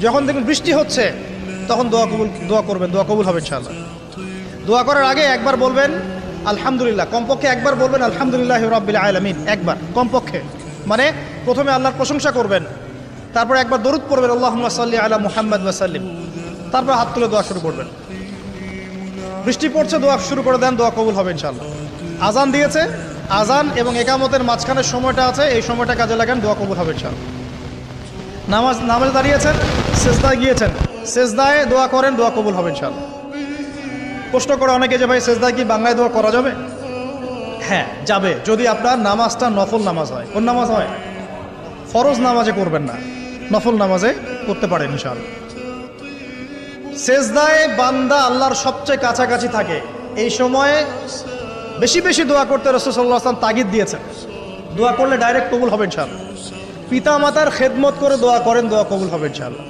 যখন দেখবেন বৃষ্টি হচ্ছে তখন দোয়া করবেন, দোয়া কবুল হবে ইনশাআল্লাহ। দোয়া করার আগে একবার বলবেন আলহামদুলিল্লাহ, কমপক্ষে একবার বলবেন আলহামদুলিল্লাহ রাব্বিল আলামিন, একবার কমপক্ষে। মানে প্রথমে আল্লাহর প্রশংসা করবেন, তারপর একবার দরুদ পড়বেন আল্লাহুম্মা সাল্লি আলা মুহাম্মাদ ওয়া সাল্লিম, তারপর হাত তুলে দোয়া শুরু করবেন। বৃষ্টি পড়ছে, দোয়া শুরু করে দেন, দোয়া কবুল হবে ইনশাআল্লাহ। আজান দিয়েছে, আজান এবং একামতের মাঝখানের সময়টা আছে, এই সময়টা কাজে লাগান, দোয়া কবুল হবে ইনশাআল্লাহ। নামাজে দাঁড়িয়েছেন, সেজদায় গিয়েছেন, সেজদায় দোয়া করেন, দোয়া কবুল হবে ইনশাআল্লাহ। প্রশ্ন করে অনেকে যে ভাই সেজদায় কি বাংলায় দোয়া করা যাবে? হ্যাঁ যাবে, যদি আপনার নামাজটা নফল নামাজ হয়। কোন নামাজ হয়? ফরজ নামাজে করবেন না, নফল নামাজে করতে পারেন ইনশাআল্লাহ। সেজদায় বান্দা আল্লাহর সবচেয়ে কাছাকাছি থাকে, এই সময়ে বেশি বেশি দোয়া করতে রাসূল সাল্লাল্লাহু আলাইহি ওয়াসাল্লাম তাগিদ দিয়েছেন। দোয়া করলে ডাইরেক্ট কবুল হবে ইনশাআল্লাহ। পিতা মাতার খেদমত করে দোয়া করেন, দোয়া কবুল হবে ইনশাআল্লাহ।